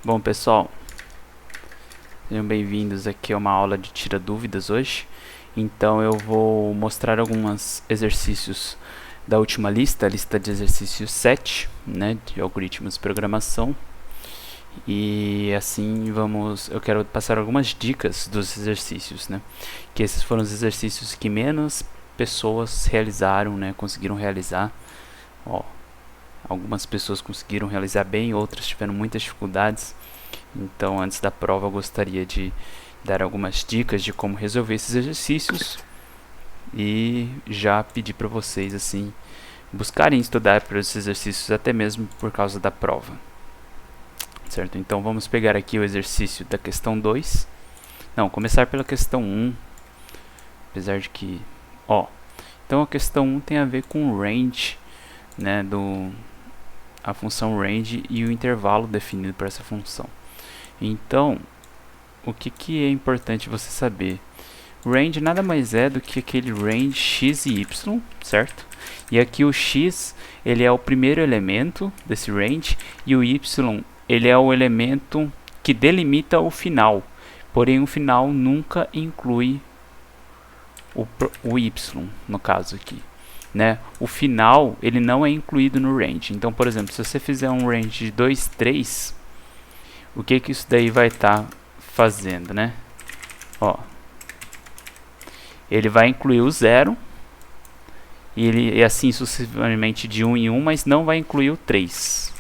Bom, pessoal, sejam bem-vindos aqui a uma aula de tira dúvidas hoje. Então eu vou mostrar alguns exercícios da última lista, a lista de exercícios 7, né, de algoritmos de programação. E assim eu quero passar algumas dicas dos exercícios, né, que esses foram os exercícios que menos pessoas realizaram, né, conseguiram realizar. Ó, algumas pessoas conseguiram realizar bem, outras tiveram muitas dificuldades. Então, antes da prova, eu gostaria de dar algumas dicas de como resolver esses exercícios e já pedir para vocês assim buscarem estudar para esses exercícios até mesmo por causa da prova. Certo? Então, vamos pegar aqui o exercício da questão 2. Não, começar pela questão 1. Apesar de que, então a questão 1 tem a ver com o range, né, a função range e o intervalo definido para essa função. Então, o que é importante você saber? Range nada mais é do que aquele range x e y, certo? E aqui o x, ele é o primeiro elemento desse range, e o y, ele é o elemento que delimita o final. Porém, o final nunca inclui o y, no caso aqui, né? O final, ele não é incluído no range. Então, por exemplo, se você fizer um range de 2, 3... o que isso daí vai estar fazendo, né? Ele vai incluir o 0 e assim sucessivamente de 1 em 1, mas não vai incluir o 3.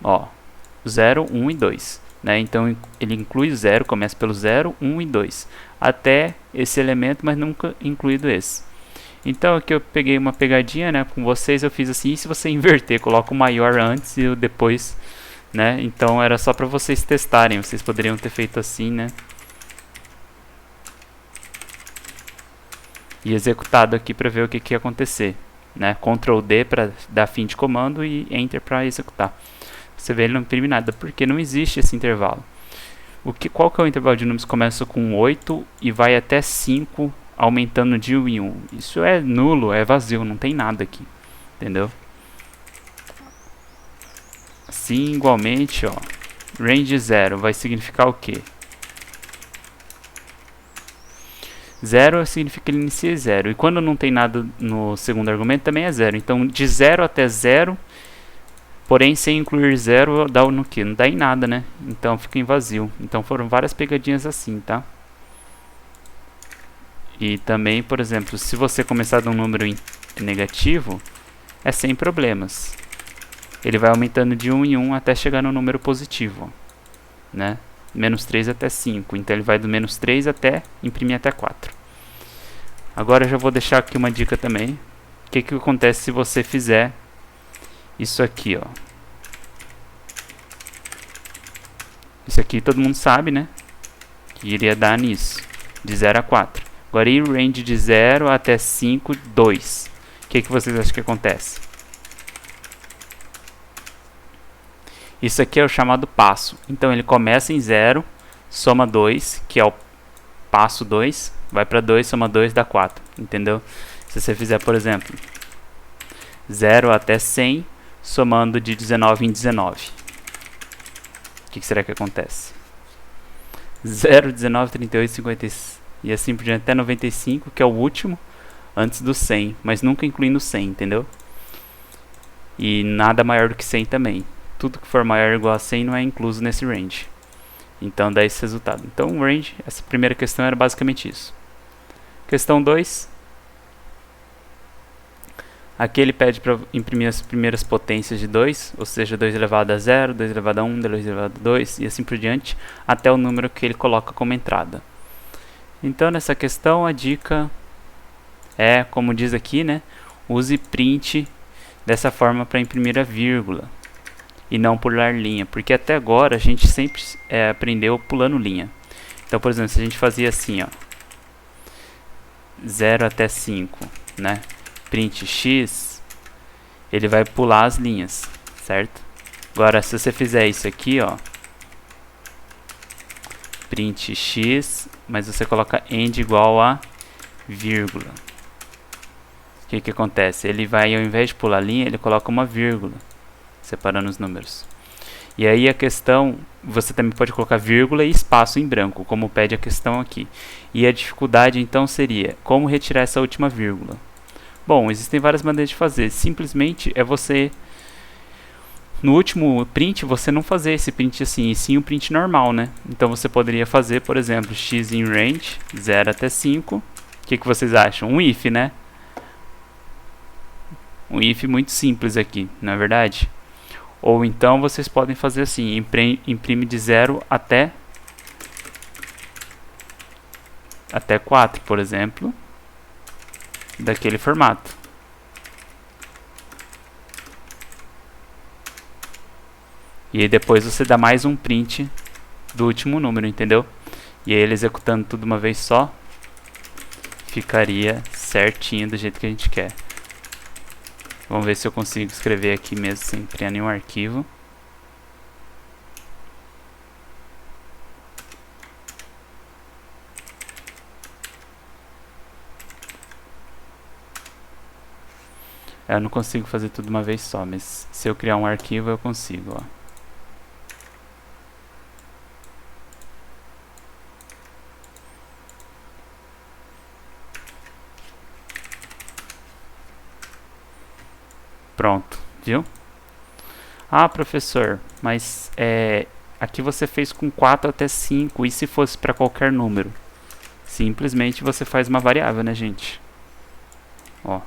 Ó, 0, 1 e 2, né? Então ele inclui o 0, começa pelo 0, 1 e 2, até esse elemento, mas nunca incluído esse. Então aqui eu peguei uma pegadinha, né, com vocês, eu fiz assim, e se você inverter, coloca o maior antes e o depois, né? Então era só para vocês testarem, vocês poderiam ter feito assim, né? E executado aqui para ver o que ia acontecer, né? Ctrl D para dar fim de comando e Enter para executar. Você vê, ele não imprime nada, porque não existe esse intervalo. Qual que é o intervalo de números que começa com 8 e vai até 5, aumentando de 1 em 1. Isso é nulo, é vazio, não tem nada aqui, entendeu? Assim, igualmente, range 0 vai significar o quê? 0 significa que ele inicia 0, e quando não tem nada no segundo argumento também é 0. Então, de 0 até 0, porém sem incluir 0, dá no quê? Não dá em nada, né? Então fica em vazio. Então foram várias pegadinhas assim, tá? E também, por exemplo, se você começar de um número negativo, é sem problemas. Ele vai aumentando de 1 em 1 até chegar no número positivo, né? Menos 3 até 5. Então ele vai do menos 3 até imprimir até 4. Agora eu já vou deixar aqui uma dica também. O que acontece se você fizer isso aqui, ó? Isso aqui todo mundo sabe, né? Que iria dar nisso, de 0 a 4. Agora, e o range de 0 até 5, 2. O que vocês acham que acontece? Isso aqui é o chamado passo. Então, ele começa em 0, soma 2, que é o passo 2. Vai para 2, soma 2, dá 4. Entendeu? Se você fizer, por exemplo, 0 até 100, somando de 19 em 19. O que será que acontece? 0, 19, 38, 56. E assim por diante até 95, que é o último, antes do 100, mas nunca incluindo 100, entendeu? E nada maior do que 100 também. Tudo que for maior ou igual a 100 não é incluso nesse range. Então dá esse resultado. Então o range, essa primeira questão era basicamente isso. Questão 2. Aqui ele pede para imprimir as primeiras potências de 2, ou seja, 2 elevado a 0, 2 elevado a 1, 2 elevado a 2, e assim por diante, até o número que ele coloca como entrada. Então, nessa questão, a dica é, como diz aqui, né? Use print dessa forma para imprimir a vírgula e não pular linha, porque até agora a gente sempre aprendeu pulando linha. Então, por exemplo, se a gente fazia assim, ó, 0 até 5, né? Print x, ele vai pular as linhas, certo? Agora, se você fizer isso aqui, ó, print x, mas você coloca end igual a vírgula. O que acontece? Ele vai, ao invés de pular linha, ele coloca uma vírgula, separando os números. E aí a questão, você também pode colocar vírgula e espaço em branco, como pede a questão aqui. E a dificuldade então seria, como retirar essa última vírgula? Bom, existem várias maneiras de fazer. Simplesmente é você, no último print, você não fazer esse print assim, e sim o print normal, né? Então você poderia fazer, por exemplo, x in range, 0 até 5. O que vocês acham? Um if, né? Um if muito simples aqui, não é verdade? Ou então vocês podem fazer assim, imprime de 0 até 4, por exemplo, daquele formato. E aí depois você dá mais um print do último número, entendeu? E aí ele executando tudo uma vez só, ficaria certinho do jeito que a gente quer. Vamos ver se eu consigo escrever aqui mesmo sem criar nenhum arquivo. Eu não consigo fazer tudo uma vez só, mas se eu criar um arquivo eu consigo, ó. Pronto, viu? Ah, professor, mas aqui você fez com 4 até 5, e se fosse para qualquer número? Simplesmente você faz uma variável, né, gente? Ó.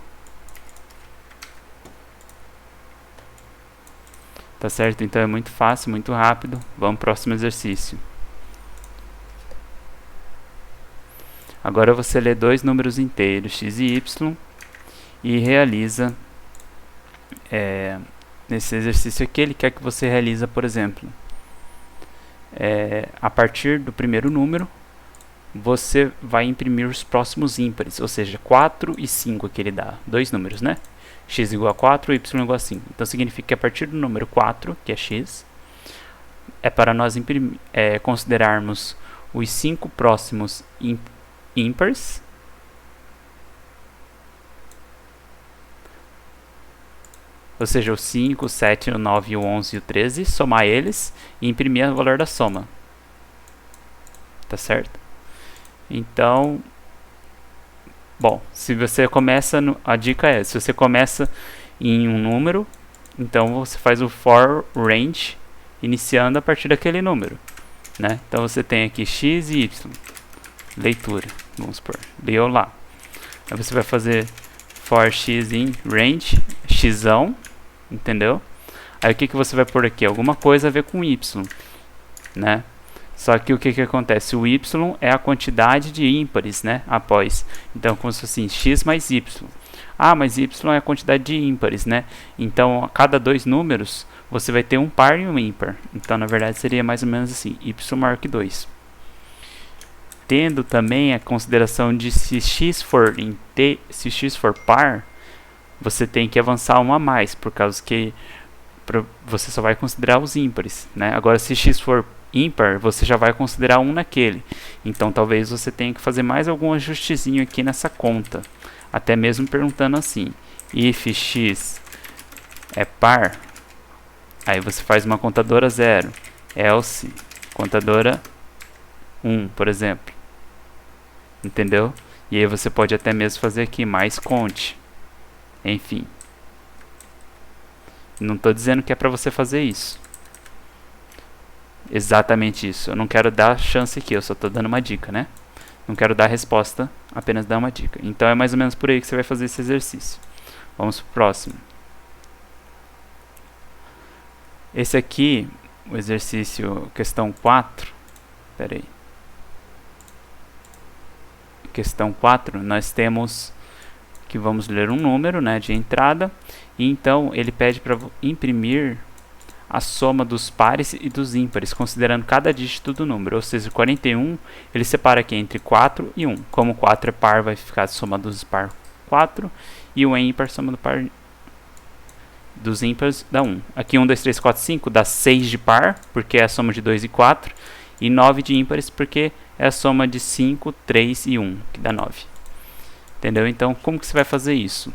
Tá certo? Então é muito fácil, muito rápido. Vamos pro próximo exercício. Agora você lê dois números inteiros, x e y, e realiza nesse exercício aqui, ele quer que você realize, por exemplo, a partir do primeiro número, você vai imprimir os próximos ímpares, ou seja, 4 e 5 que ele dá, dois números, né? X igual a 4, y igual a 5. Então significa que a partir do número 4, que é x, é para nós considerarmos os 5 próximos ímpares, ou seja, o 5, o 7, o 9, o 11 e o 13, somar eles e imprimir o valor da soma. Tá certo? Então, bom, se você começa, a dica é, se você começa em um número, então você faz o for range, iniciando a partir daquele número, né? Então você tem aqui x e y, leitura, vamos supor, leu lá. Aí você vai fazer for x in range, xão, entendeu? Aí o que você vai pôr aqui? Alguma coisa a ver com y, né? Só que o que acontece? O y é a quantidade de ímpares, né? Após. Então, como se fosse assim, x mais y. Ah, mas y é a quantidade de ímpares, né? Então, a cada dois números, você vai ter um par e um ímpar. Então, na verdade, seria mais ou menos assim, y maior que 2. Tendo também a consideração de se x for par, você tem que avançar um a mais, por causa que você só vai considerar os ímpares, né? Agora, se x for ímpar, você já vai considerar um naquele. Então, talvez você tenha que fazer mais algum ajustezinho aqui nessa conta. Até mesmo perguntando assim, if x é par, aí você faz uma contadora 0, else contadora 1, por exemplo. Entendeu? E aí você pode até mesmo fazer aqui mais conte. Enfim. Não estou dizendo que é para você fazer isso. Exatamente isso. Eu não quero dar chance aqui, eu só estou dando uma dica, né? Não quero dar resposta, apenas dar uma dica. Então é mais ou menos por aí que você vai fazer esse exercício. Vamos para o próximo. Esse aqui, o exercício questão 4. Espera aí. Questão 4, nós temos que vamos ler um número, né, de entrada. E então ele pede para imprimir a soma dos pares e dos ímpares, considerando cada dígito do número. Ou seja, 41, ele separa aqui entre 4 e 1. Como 4 é par, vai ficar a soma dos par 4. E 1 é ímpar, soma do par dos ímpares dá 1. Aqui 1, 2, 3, 4, 5 dá 6 de par, porque é a soma de 2 e 4. E 9 de ímpares, porque é a soma de 5, 3 e 1, que dá 9. Entendeu? Então, como que você vai fazer isso?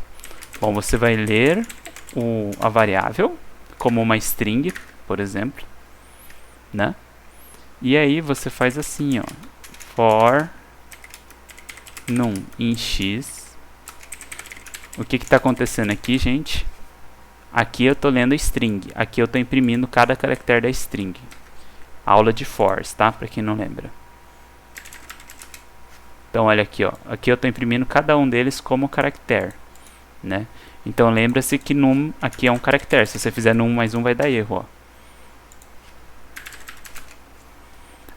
Bom, você vai ler a variável como uma string, por exemplo, né? E aí você faz assim, ó, for num em x. O que está acontecendo aqui, gente? Aqui eu estou lendo a string, aqui eu estou imprimindo cada caractere da string. Aula de fors, tá? Para quem não lembra. Então olha aqui, ó. Aqui eu estou imprimindo cada um deles como caractere, né? Então lembra-se que num aqui é um caractere. Se você fizer num mais um vai dar erro, ó.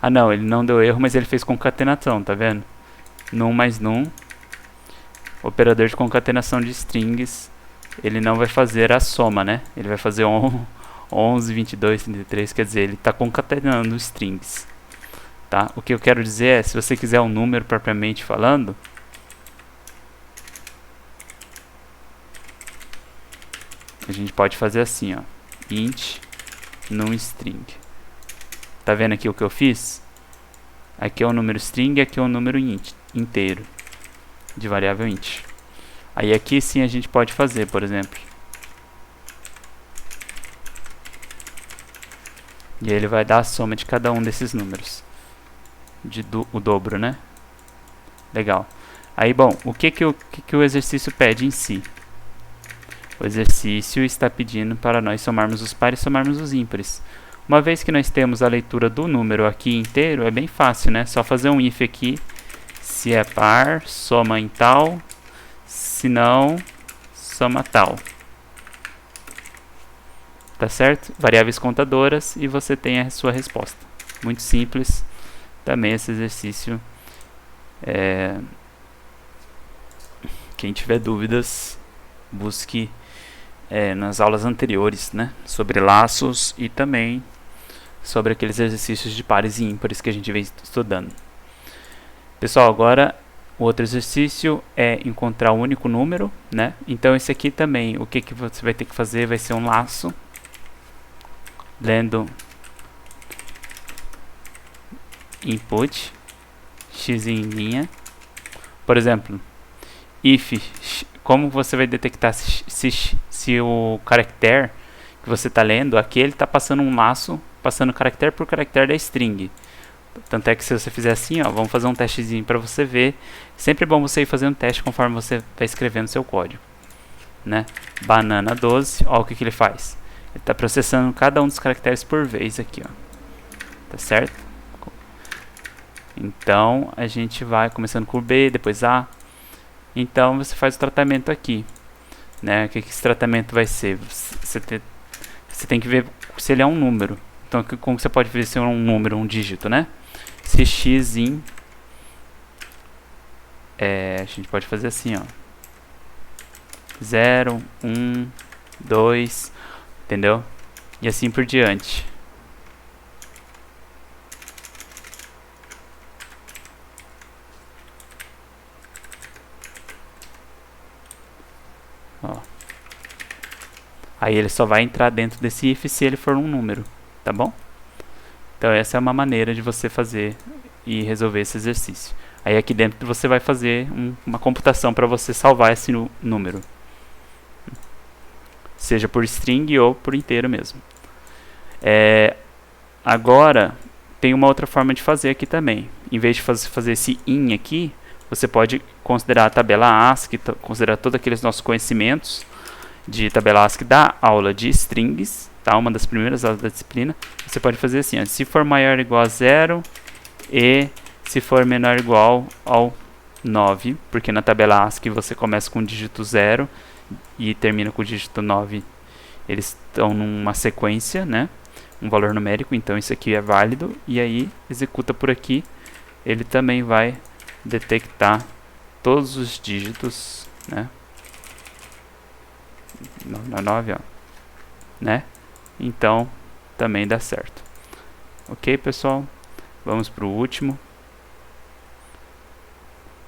Ah não, ele não deu erro, mas ele fez concatenação, tá vendo? Num mais num. Operador de concatenação de strings. Ele não vai fazer a soma, né? Ele vai fazer 11, 22, 33, quer dizer, ele está concatenando strings. Tá? O que eu quero dizer é, se você quiser um número propriamente falando, a gente pode fazer assim, ó, int num string. Tá vendo aqui o que eu fiz? Aqui é um número string, aqui é um número inteiro, de variável int. Aí aqui sim a gente pode fazer, por exemplo. E ele vai dar a soma de cada um desses números. O dobro, né? Legal. Aí, bom, o que o exercício pede em si? O exercício está pedindo para nós somarmos os pares e somarmos os ímpares. Uma vez que nós temos a leitura do número aqui inteiro, é bem fácil, né? Só fazer um if aqui. Se é par, soma em tal. Se não, soma tal. Tá certo? Variáveis contadoras e você tem a sua resposta. Muito simples. Também esse exercício. Quem tiver dúvidas, busque nas aulas anteriores, né? Sobre laços e também sobre aqueles exercícios de pares e ímpares que a gente vem estudando. Pessoal, agora o outro exercício é encontrar o único número, né? Então esse aqui também, o que você vai ter que fazer vai ser um laço lendo input x em linha. Por exemplo, if, como você vai detectar se o caractere que você está lendo, aqui ele está passando um laço, passando caractere por caractere da string. Tanto é que se você fizer assim, ó, vamos fazer um testezinho para você ver. Sempre é bom você ir fazendo teste conforme você vai escrevendo seu código, né? Banana 12, ó o que ele faz. Ele está processando cada um dos caracteres por vez aqui, ó. Tá certo? Então a gente vai começando com B, depois A. Então você faz o tratamento aqui, né? O que esse tratamento vai ser? Você tem que ver se ele é um número. Então como você pode ver se é um número, um dígito, né? Se x in, a gente pode fazer assim, ó, 0, 1, 2, entendeu? E assim por diante. Ó. Aí ele só vai entrar dentro desse if se ele for um número, tá bom? Então essa é uma maneira de você fazer e resolver esse exercício. Aí aqui dentro você vai fazer uma computação para você salvar esse número. Seja por string ou por inteiro mesmo. Agora, tem uma outra forma de fazer aqui também. Em vez de fazer esse in aqui, você pode considerar a tabela ASCII, considerar todos aqueles nossos conhecimentos de tabela ASCII da aula de strings, tá? Uma das primeiras aulas da disciplina. Você pode fazer assim, ó, se for maior ou igual a 0 e se for menor ou igual ao 9, porque na tabela ASCII você começa com o dígito 0 e termina com o dígito 9. Eles estão numa sequência, né? Um valor numérico, então isso aqui é válido. E aí executa por aqui, ele também vai detectar todos os dígitos, né? 9, ó, né? Então também dá certo. Ok, pessoal? Vamos para o último.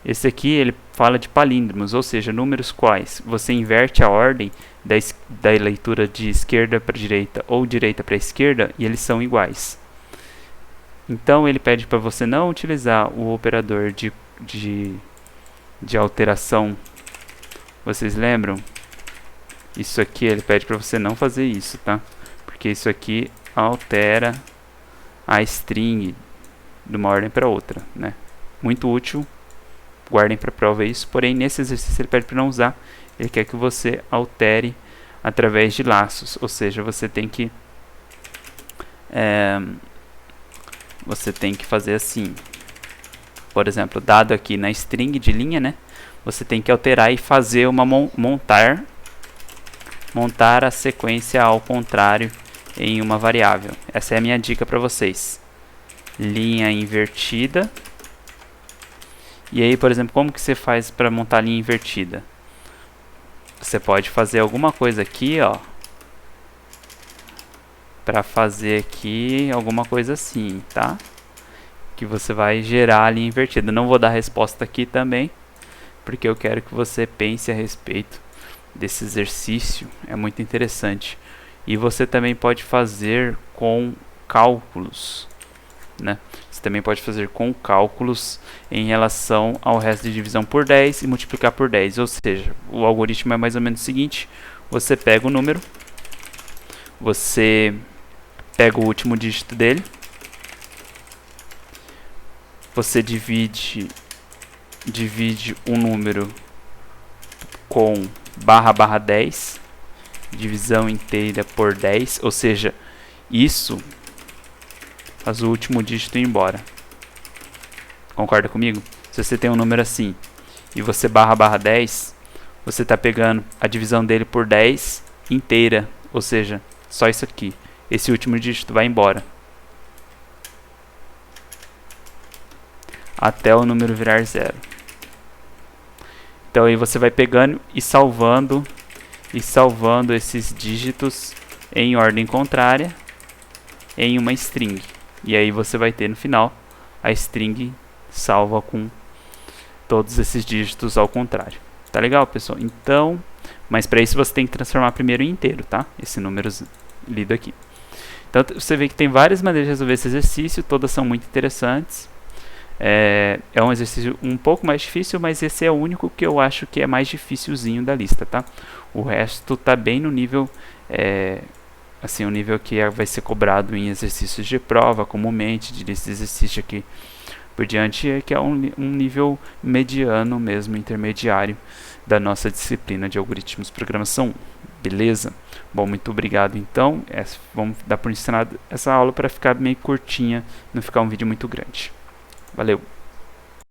Esse aqui ele fala de palíndromos, ou seja, números quais você inverte a ordem da leitura de esquerda para direita ou direita para esquerda e eles são iguais. Então ele pede para você não utilizar o operador de alteração. Vocês lembram? Isso aqui ele pede para você não fazer isso, tá? Porque isso aqui altera a string de uma ordem para outra, né? Muito útil, guardem para prova isso. Porém, nesse exercício ele pede para não usar. Ele quer que você altere através de laços, ou seja, você tem que fazer assim. Por exemplo, dado aqui na string de linha, né? Você tem que alterar e fazer uma montar a sequência ao contrário em uma variável. Essa é a minha dica para vocês. Linha invertida. E aí, por exemplo, como que você faz para montar a linha invertida? Você pode fazer alguma coisa aqui, ó, para fazer aqui alguma coisa assim, tá? Que você vai gerar a linha invertida. Não vou dar resposta aqui também, porque eu quero que você pense a respeito desse exercício. É muito interessante. E você também pode fazer com cálculos, né? Você também pode fazer com cálculos em relação ao resto de divisão por 10 e multiplicar por 10. Ou seja, o algoritmo é mais ou menos o seguinte. Você pega o número, você pega o último dígito dele, você divide um número com barra 10, divisão inteira por 10, ou seja, isso faz o último dígito ir embora. Concorda comigo? Se você tem um número assim e você barra 10, você está pegando a divisão dele por 10 inteira, ou seja, só isso aqui. Esse último dígito vai embora até o número virar 0. Então aí você vai pegando e salvando esses dígitos em ordem contrária em uma string. E aí você vai ter no final a string salva com todos esses dígitos ao contrário. Tá legal, pessoal? Então, mas para isso você tem que transformar primeiro em inteiro, tá? Esse número lido aqui. Então você vê que tem várias maneiras de resolver esse exercício, todas são muito interessantes. É um exercício um pouco mais difícil, mas esse é o único que eu acho que é mais dificilzinho da lista, tá? O resto tá bem no nível, assim, o nível que vai ser cobrado em exercícios de prova, comumente, de lista de exercício aqui por diante, que é um nível mediano mesmo, intermediário da nossa disciplina de algoritmos de programação 1. Beleza? Bom, muito obrigado então. Vamos dar por ensinado essa aula para ficar meio curtinha, não ficar um vídeo muito grande. Valeu!